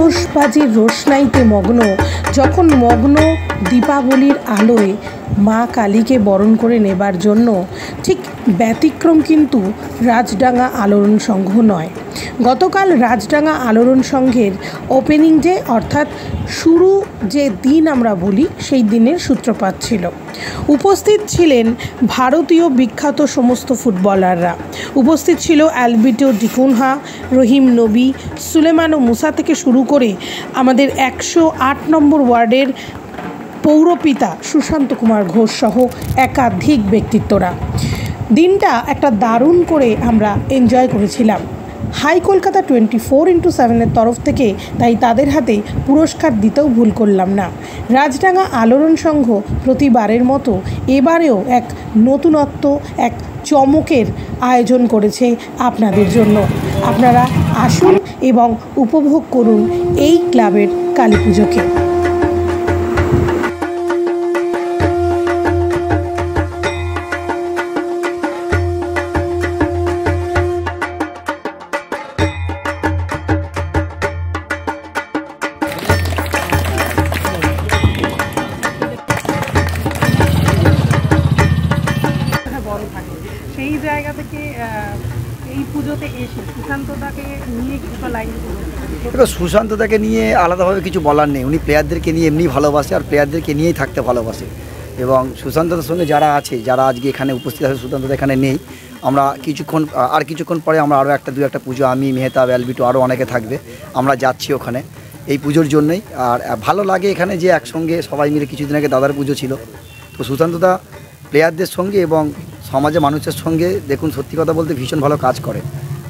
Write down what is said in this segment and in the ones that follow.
আতশবাজির রোশনাইতে মগ্ন, যখন মগ্ন দীপাবলির আলোয় মা কালীকে বরণ করে নেবার জন্য, ঠিক ব্যতিক্রম কিন্তু রাজডাঙ্গা আলোড়ন সংঘ নয়। গতকাল রাজডাঙ্গা আলোড়ন সংঘের ওপেনিং ডে, অর্থাৎ শুরু যে দিন আমরা বলি, সেই দিনের সূত্রপাত ছিল। উপস্থিত ছিলেন ভারতীয় বিখ্যাত সমস্ত ফুটবলাররা। উপস্থিত ছিল অ্যালবিটো ডিকুনহা, রহিম নবী, সুলেমান ও মুসা থেকে শুরু করে আমাদের 108 নম্বর ওয়ার্ডের পৌরপিতা সুশান্ত কুমার ঘোষ সহ একাধিক ব্যক্তিত্বরা। দিনটা একটা দারুণ করে আমরা এনজয় করেছিলাম। হাই কলকাতা 24x7 তরফ থেকে তাই তাদের হাতে পুরস্কার দিতেও ভুল করলাম না। রাজডাঙ্গা আলোড়ন সংঘ প্রতিবারের মতো এবারেও এক নতুনত্ব, এক চমকের আয়োজন করেছে আপনাদের জন্য। আপনারা আসুন এবং উপভোগ করুন এই ক্লাবের কালী পুজোকে। সেই জায়গা থেকে এই পুজোতে এসে সুশান্তদাকে নিয়ে কিছু লাইন। এবার সুশান্তদাকে নিয়ে আলাদাভাবে কিছু বলার নেই। উনি প্লেয়ারদেরকে নিয়ে এমনি ভালোবাসে আর প্লেয়ারদেরকে নিয়েই থাকতে ভালোবাসে। এবং সুশান্তদার সঙ্গে যারা আছে, যারা আজকে এখানে উপস্থিত আছে, সুশান্তদা এখানে নেই, আমরা কিছুক্ষণ পরে আমরা আরও দু একটা পুজো, আমি, মেহতাব, অ্যালবিটো, আরও অনেকে থাকবে, আমরা যাচ্ছি ওখানে এই পুজোর জন্যই। আর ভালো লাগে এখানে যে একসঙ্গে সবাই মিলে, কিছুদিন আগে দাদার পুজো ছিল, তো সুশান্তদা প্লেয়ারদের সঙ্গে এবং সমাজে মানুষের সঙ্গে দেখুন সত্যি কথা বলতে ভীষণ ভালো কাজ করে।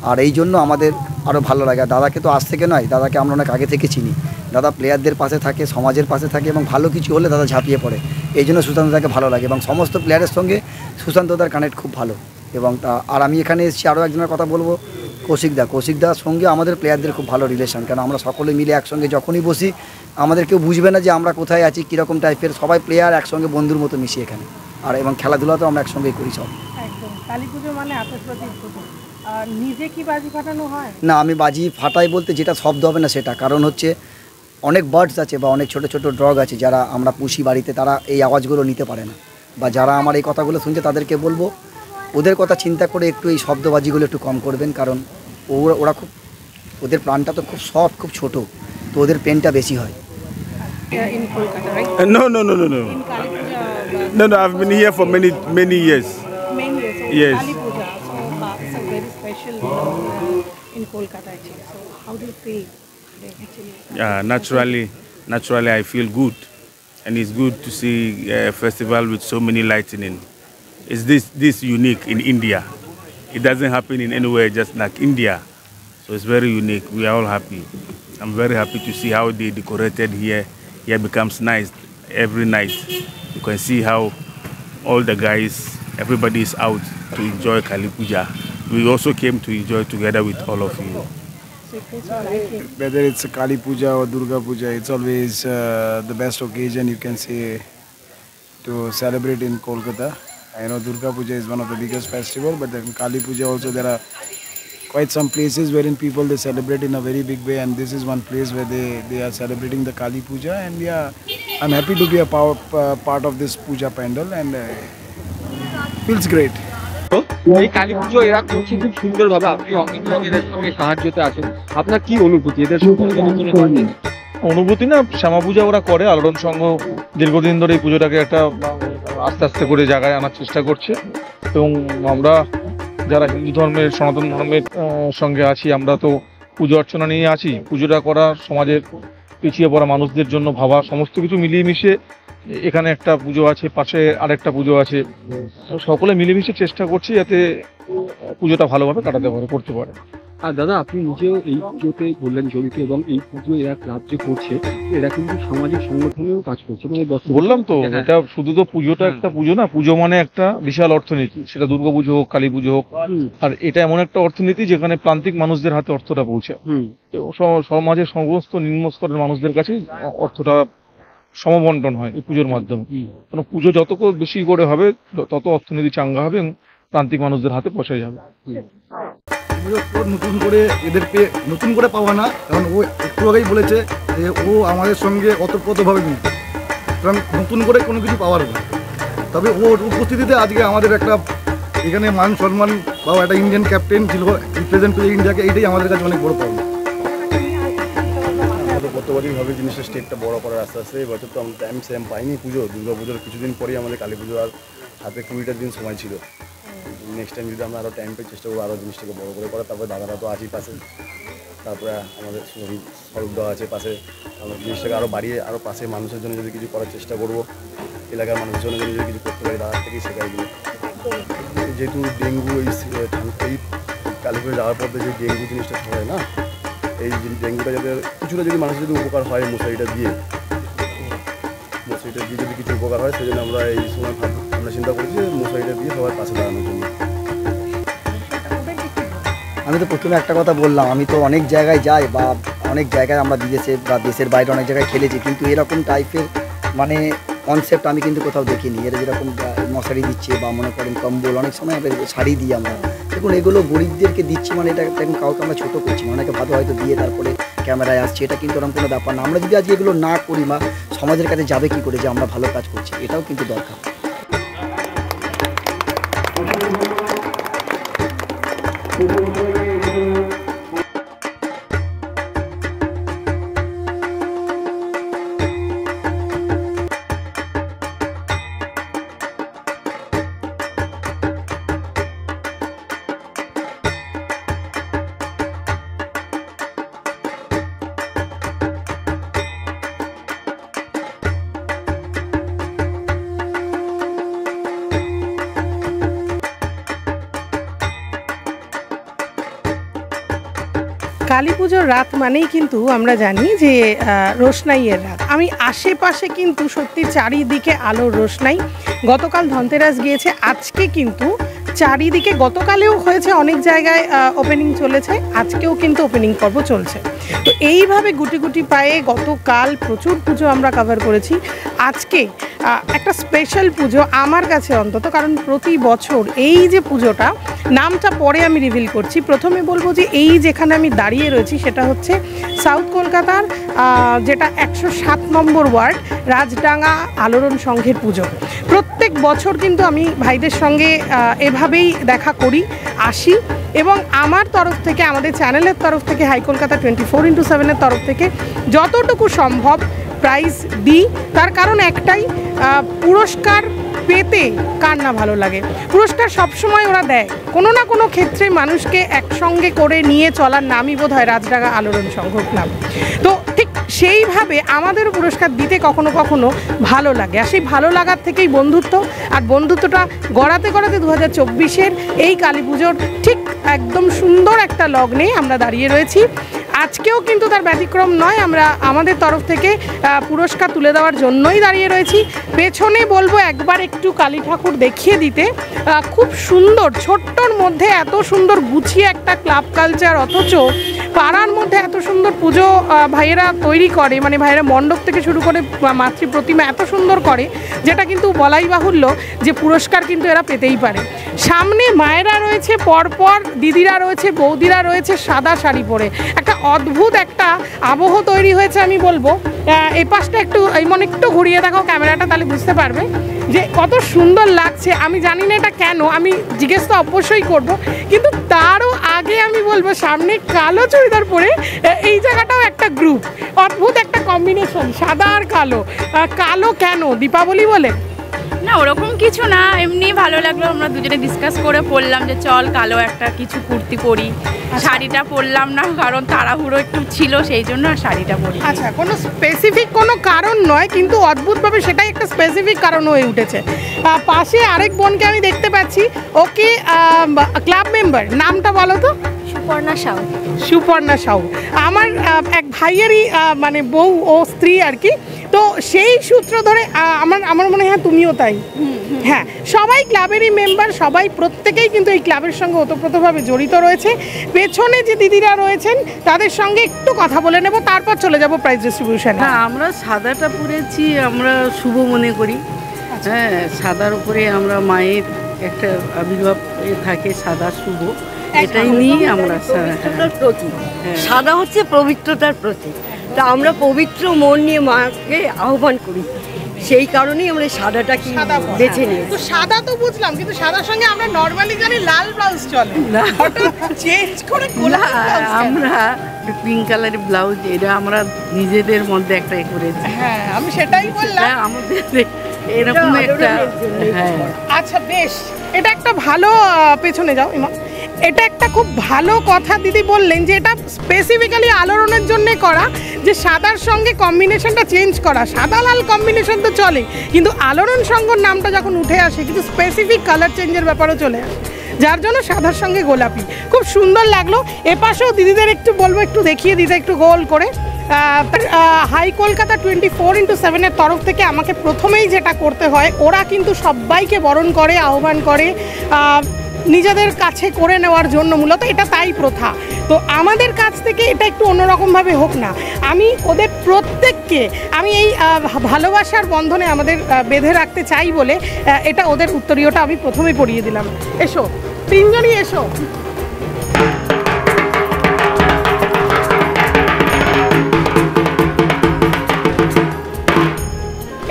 আর এই জন্য আমাদের আরও ভালো লাগে। আর দাদাকে তো আজ থেকে নয়, দাদাকে আমরা অনেক আগে থেকে চিনি। দাদা প্লেয়ারদের পাশে থাকে, সমাজের পাশে থাকে এবং ভালো কিছু হলে দাদা ঝাঁপিয়ে পড়ে। এই জন্য সুশান্তদাকে ভালো লাগে এবং সমস্ত প্লেয়ারের সঙ্গে সুশান্তদার কানেক্ট খুব ভালো। এবং আর আমি এখানে এসেছি আরও একজনের কথা বলবো, কৌশিকদার সঙ্গে আমাদের প্লেয়ারদের খুব ভালো রিলেশন। কারণ আমরা সকলে মিলে একসঙ্গে যখনই বসি, আমাদের কেউ বুঝবে না যে আমরা কোথায় আছি, কীরকম টাইপের, সবাই প্লেয়ার একসঙ্গে বন্ধুর মতো মিশি এখানে। আর এবং খেলাধুলাতেও আমরা একসঙ্গেই করি সব। একদম কালী পুজো মানে আতশবাজির পুজো। নিজে কি বাজি ফাটানো হয়? না, আমি বাজি ফাটাই বলতে যেটা শব্দ হবে না সেটা, কারণ হচ্ছে অনেক বার্ডস আছে বা অনেক ছোট ছোট ডগ আছে যারা আমরা পুষি বাড়িতে, তারা এই আওয়াজগুলো নিতে পারে না। বা যারা আমার এই কথাগুলো শুনছে তাদেরকে বলবো ওদের কথা চিন্তা করে একটু এই শব্দবাজিগুলো একটু কম করবেন। কারণ ওরা খুব, ওদের প্রাণটা তো খুব সফট, খুব ছোট, তো ওদের পেনটা বেশি হয়। In Kolkata, right? No. In Kali Puja. No, I've been here for many years. Many years. So Yes. Kali Puja, so it's a very special in Kolkata actually. So how do you feel today actually? Naturally, I feel good, and it's good to see a festival with so many lightning. Is this unique in India? It doesn't happen in anywhere just like India, so it's very unique. We are all happy. I'm very happy to see how they decorated here. Here becomes nice every night. You can see how all the guys, everybody is out to enjoy Kali Puja. We also came to enjoy together with all of you. Whether it's a Kali Puja or Durga Puja, it's always the best occasion you can say to celebrate in Kolkata. I know Durga Puja is one of the biggest festival, but then Kali Puja also there are quite some places wherein people they celebrate in a very big way, and this is one place where they are celebrating the Kali Puja. And yeah, I'm happy to be a part of this puja pandal, and feels great. এই কালী পুজো এরা করছে খুব সুন্দরভাবে। আপনি এদের সঙ্গে সাহায্যতে আছেন, আপনার কি অনুভূতি এদের সঙ্গে? অনুভূতি না, শ্যামা পূজা ওরা করে, আলোড়ন সংঘ দীর্ঘদিন ধরে এই পুজোটাকে একটা আস্তে আস্তে করে জায়গায় আনার চেষ্টা করছে। এবং আমরা যারা হিন্দু ধর্মের, সনাতন ধর্মের সঙ্গে আছি, আমরা তো পুজো অর্চনা নিয়ে আছি। পুজোটা করা, সমাজের পিছিয়ে পড়া মানুষদের জন্য ভাবা, সমস্ত কিছু মিলিয়ে মিশিয়ে এখানে একটা পুজো আছে, পাশে আরেকটা পুজো আছে, সকলে মিলেমিশে চেষ্টা করছি যাতে পুজোটা ভালোভাবে কাটাতে পারে, করতে পারে। আর দাদা, আপনি নিজেও এই পুজোতে বললেন জড়িত, এবং এই পুজো এরা ক্লাব যে করছে এরা কিন্তু সামাজিক সংগঠনেও কাজ করছে। মানে বললাম তো, এটা শুধু তো পুজোটা একটা পুজো না, পুজো মানে একটা বিশাল অর্থনীতি, সেটা দুর্গা পুজো হোক, কালী পুজো হোক। আর এটা এমন একটা অর্থনীতি যেখানে প্রান্তিক মানুষদের হাতে অর্থটা পৌঁছে, সমাজের সমস্ত নিম্ন স্তরের মানুষদের কাছে অর্থটা সমবন্টন হয় এই পুজোর মাধ্যমে। কারণ পুজো যত বেশি করে হবে তত অর্থনীতি চাঙ্গা হবে এবং প্রান্তিক মানুষদের হাতে পৌঁছে যাবে। পুজো নতুন করে এদেরকে নতুন করে পাওয়া না, কারণ ও একটু আগেই বলেছে যে ও আমাদের সঙ্গে অতপ্রতভাবে মিলত, কারণ নতুন করে কোনো কিছু পাওয়ার না। তবে ওর উপস্থিতিতে আজকে আমাদের একটা এখানে মান সম্মান বা একটা ইন্ডিয়ান ক্যাপ্টেন ছিল রিপ্রেজেন্ট করে ইন্ডিয়াকে, এইটাই আমাদের কাছে অনেক বড় পাওয়া। প্রত্যেকবারই ভাবে জিনিসটা স্টেপটা বড় করার আস্তে আস্তে। এবছর তো আমরা টাইম সেম পাইনি পুজো, দুর্গা পুজোর কিছুদিন পরেই আমাদের কালী পুজো, আর হাতে 20টা দিন সময় ছিল। নেক্সট টাইম যদি আমরা আরও টাইম পেয়ে চেষ্টা করবো আরও জিনিসটাকে বড় করে করা। তারপরে দাদারা তো আছেই পাশে, তারপরে আমাদের স্বরূপ দেওয়া আছে পাশে, আমরা জিনিসটাকে আরও বাড়িয়ে আরও পাশে মানুষের জন্য যদি কিছু করার চেষ্টা করবো, এলাকার মানুষের জন্য যদি কিছু করতে পারি দাদার থেকেই শেখাই দিই। যেহেতু ডেঙ্গু এই কালী পুজো যাওয়ার পর যে ডেঙ্গু জিনিসটা হয় না, এই ডেঙ্গুটা যাতে কিছুটা যদি মানুষের যদি উপকার হয় মশারিটা দিয়ে যদি কিছু উপকার হয়, সেই জন্য আমরা এই সময় আমরা চিন্তা করেছি যে মশারিটা দিয়ে সবার পাশে দাঁড়ানোর জন্য। আমি তো প্রথমে একটা কথা বললাম, আমি তো অনেক জায়গায় যাই বা অনেক জায়গায় আমরা বিদেশে বা দেশের বাইরে অনেক জায়গায় খেলেছি, কিন্তু এরকম টাইপের মানে কনসেপ্ট আমি কিন্তু কোথাও দেখিনি। এরা যেরকম মশারি দিচ্ছে বা মনে করেন কম্বল, অনেক সময় আমরা শাড়ি দিই আমরা, দেখুন এগুলো গরিবদেরকে দিচ্ছি মানে এটা দেখুন কাউকে আমরা ছোটো করছি না, অনেকে ভাবে হয়তো দিয়ে তারপরে ক্যামেরায় আসছে, এটা কিন্তু এরকম কোনো ব্যাপার না। আমরা যদি আজকে এগুলো না করি বা সমাজের কাছে যাবে কী করে যে আমরা ভালো কাজ করছি, এটাও কিন্তু দরকার। কালী পুজোর রাত মানেই কিন্তু আমরা জানি যে রোশনাইয়ের রাত। আমি আশেপাশে কিন্তু সত্যি চারিদিকে আলোর রোশনাই। গতকাল ধনতেরাস গিয়েছে, আজকে কিন্তু চারিদিকে, গতকালেও হয়েছে অনেক জায়গায় ওপেনিং চলেছে, আজকেও কিন্তু ওপেনিং পর্ব চলছে। তো এইভাবে গুটি গুটি পায়ে গতকাল প্রচুর পুজো আমরা কভার করেছি। আজকে একটা স্পেশাল পুজো আমার কাছে অন্তত, কারণ প্রতি বছর এই যে পুজোটা, নামটা পরে আমি রিভিল করছি। প্রথমে বলবো যে এই যেখানে আমি দাঁড়িয়ে রয়েছি সেটা হচ্ছে সাউথ কলকাতার যেটা 107 নম্বর ওয়ার্ড রাজডাঙ্গা আলোড়ন সংঘের পুজো। প্রত্যেক বছর কিন্তু আমি ভাইদের সঙ্গে এভাবেই দেখা করি, আসি, এবং আমার তরফ থেকে, আমাদের চ্যানেলের তরফ থেকে, হাই কলকাতা 24x7-এর তরফ থেকে যতটুকু সম্ভব প্রাইজ দিই। তার কারণ একটাই, পুরস্কার পেতে কার না ভালো লাগে। পুরস্কার সবসময় ওরা দেয়, কোনো না কোনো ক্ষেত্রে মানুষকে একসঙ্গে করে নিয়ে চলার নামই বোধ হয় রাজডাঙ্গা আলোড়ন সংঘ ক্লাব। তো ঠিক সেইভাবে আমাদেরও পুরস্কার দিতে কখনো কখনো ভালো লাগে, আর সেই ভালো লাগার থেকেই বন্ধুত্ব, আর বন্ধুত্বটা গড়াতে গড়াতে 2024-এর এই কালী পুজোর ঠিক একদম সুন্দর একটা লগ্নে আমরা দাঁড়িয়ে রয়েছি। আজকেও কিন্তু তার ব্যতিক্রম নয়, আমরা আমাদের তরফ থেকে পুরস্কার তুলে দেওয়ার জন্যই দাঁড়িয়ে রয়েছি। পেছনে বলবো একবার একটু কালী ঠাকুর দেখিয়ে দিতে, খুব সুন্দর, ছোট্টর মধ্যে এত সুন্দর গুছিয়ে একটা ক্লাব কালচার, অথচ পাড়ার মধ্যে এত সুন্দর পুজো ভাইয়েরা তৈরি করে, মানে ভাইয়েরা মণ্ডপ থেকে শুরু করে মাতৃ প্রতিমা এত সুন্দর করে, যেটা কিন্তু বলাই বাহুল্য যে পুরস্কার কিন্তু এরা পেতেই পারে। সামনে মায়েরা রয়েছে, পরপর দিদিরা রয়েছে, বৌদিরা রয়েছে সাদা শাড়ি পরে, একটা অদ্ভুত একটা আবহ তৈরি হয়েছে। আমি বলবো এই পাশটা একটু একটু ঘুরিয়ে দেখাও ক্যামেরাটা, তাহলে বুঝতে পারবে যে কত সুন্দর লাগছে। আমি জানি না এটা কেন, আমি জিজ্ঞেস তো অবশ্যই করব, কিন্তু তারও আগে আমি বলবো সামনে কালো চুড়িদার পরে এই জায়গাটাও একটা গ্রুপ, অদ্ভুত একটা কম্বিনেশন, সাদা আর কালো। কালো কেন, দীপাবলি বলে? না, ওরকম কিছু না, এমনি ভালো লাগলো, আমরা দুজনে ডিসকাস করে পড়লাম যে চল কালো একটা কিছু কুর্তি পরি। শাড়িটা পরলাম না, কারণ তাড়াহুড়ো একটু ছিল, সেই জন্য আর শাড়িটা পরি। আচ্ছা, কোনো স্পেসিফিক কোনো কারণ নয়, কিন্তু অদ্ভুতভাবে সেটাই একটা স্পেসিফিক কারণ হয়ে উঠেছে। পাশে আরেক বোনকে আমি দেখতে পাচ্ছি, ওকে ক্লাব মেম্বার, নামটা বলো তো? সুপর্ণা সাউ। সুপর্ণা সাউ আমার এক ভাইয়েরই মানে বউ ও স্ত্রী আর কি। তো সেই সূত্র ধরে আমার মনে হয় তুমিও তাই। হ্যাঁ, সবাই ক্লাবেরই মেম্বার, সবাই প্রত্যেকেই কিন্তু এই ক্লাবের সঙ্গে ওতপ্রোতভাবে জড়িত রয়েছে। পেছনে যে দিদিরা রয়েছেন তাদের সঙ্গে একটু কথা বলে নেব, তারপর চলে যাব প্রাইজ ডিস্ট্রিবিউশনে। হ্যাঁ, আমরা সাদাটা পরেছি, আমরা শুভ মনে করি। হ্যাঁ, সাদার উপরে আমরা মায়ের একটা আবির্ভাব থাকে, সাদা শুভ, এটাই নিয়ে আমরা পবিত্রতার প্রতীক। সাদা হচ্ছে পবিত্রতার প্রতীক। তা আমরা পবিত্র মন নিয়ে মাকে আহ্বান করি, সেই কারণেই আমরা সাদাটাকে বেছে নিই। তো সাদা তো বুঝলাম, কিন্তু সাদার সঙ্গে আমরা নরমালি জানি লাল ব্লাউজ চলে, চেঞ্জ করে আমরা পিঙ্ক কালারের ব্লাউজ, এটা আমরা নিজেদের মধ্যে একটা করেছি। হ্যাঁ, আমি সেটাই বললাম আমাদের এরকম একটা। হ্যাঁ, আচ্ছা বেশ, এটা একটা ভালো, পেছনে যাও ইমা, এটা একটা খুব ভালো কথা দিদি বললেন যে এটা স্পেসিফিক্যালি আলোড়নের জন্য করা, যে সাদার সঙ্গে কম্বিনেশনটা চেঞ্জ করা। সাদা লাল কম্বিনেশন তো চলে, কিন্তু আলোড়ন সংঘর নামটা যখন উঠে আসে কিন্তু স্পেসিফিক কালার চেঞ্জের ব্যাপারও চলে আসে, যার জন্য সাদার সঙ্গে গোলাপি খুব সুন্দর লাগলো। এপাশেও দিদিদের একটু বলবো, একটু দেখিয়ে দিতে একটু গোল করে। হাই কলকাতা 24x7-এর তরফ থেকে আমাকে প্রথমেই যেটা করতে হয়, ওরা কিন্তু সবাইকে বরণ করে, আহ্বান করে নিজেদের কাছে করে নেওয়ার জন্য, মূলত এটা তাই প্রথা। তো আমাদের কাছ থেকে এটা একটু অন্যরকমভাবে হোক না, আমি ওদের প্রত্যেককে আমি এই ভালোবাসার বন্ধনে আমাদের বেঁধে রাখতে চাই বলে এটা ওদের উত্তরীয়টা আমি প্রথমেই পড়িয়ে দিলাম। এসো তিনজনই এসো।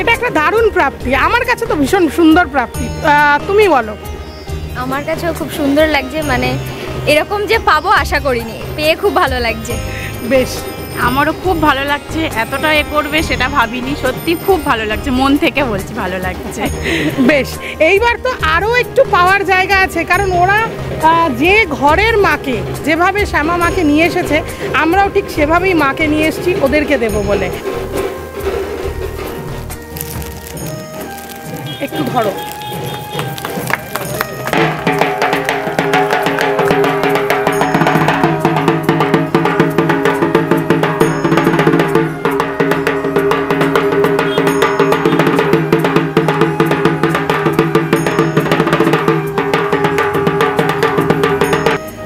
এটা একটা দারুণ প্রাপ্তি, আমার কাছে তো ভীষণ সুন্দর প্রাপ্তি। তুমি বলো। আমার কাছেও খুব সুন্দর লাগছে, মানে এরকম যে পাবো আশা করিনি, পেয়ে খুব ভালো লাগছে। বেশ, আমারও খুব ভালো লাগছে, এতটা করবে সেটা ভাবিনি, সত্যি খুব ভালো লাগছে, মন থেকে বলছি ভালো লাগছে। বেশ, এইবার তো আরও একটু পাওয়ার জায়গা আছে, কারণ ওরা যে ঘরের মাকে যেভাবে শ্যামা মাকে নিয়ে এসেছে, আমরাও ঠিক সেভাবেই মাকে নিয়ে এসেছি ওদেরকে দেব বলে। একটু ধরো।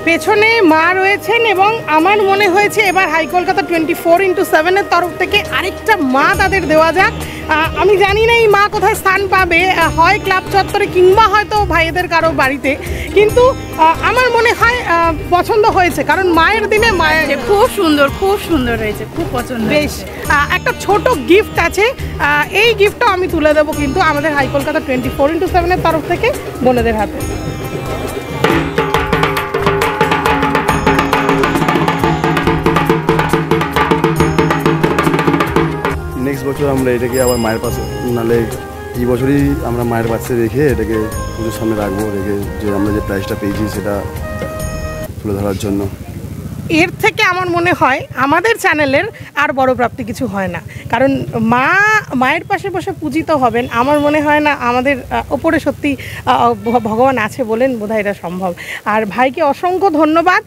পেছনে মা রয়েছেন এবং আমার মনে হয়েছে এবার হাই কলকাতা 24x7-এর তরফ থেকে আরেকটা মা তাদের দেওয়া যাক। আমি জানি না এই মা কোথায় স্থান পাবে, হয় ক্লাব চত্বরে কিংবা হয়তো ভাইদের কারো বাড়িতে, কিন্তু আমার মনে হয় পছন্দ হয়েছে, কারণ মায়ের দিনে মায়ের খুব সুন্দর হয়েছে, খুব পছন্দ। বেশ, একটা ছোট গিফট আছে, এই গিফটটাও আমি তুলে দেবো কিন্তু আমাদের হাই কলকাতা 24x7-এর তরফ থেকে বোনেদের হাতে। নেক্সট বছর আমরা এটাকে আবার মায়ের পাশে, নাহলে এই বছরই আমরা মায়ের পাশে রেখে এটাকে পুজোর সামনে রাখবো, রেখে যে আমরা যে প্রাইজটা পেয়েছি সেটা তুলে ধরার জন্য। এর থেকে আমার মনে হয় আমাদের চ্যানেলের আর বড় প্রাপ্তি কিছু হয় না, কারণ মায়ের পাশে বসে পূজিত হবেন, আমার মনে হয় না আমাদের ওপরে সত্যি ভগবান আছে বলেন বোধহয় এটা সম্ভব। আর ভাইকে অসংখ্য ধন্যবাদ।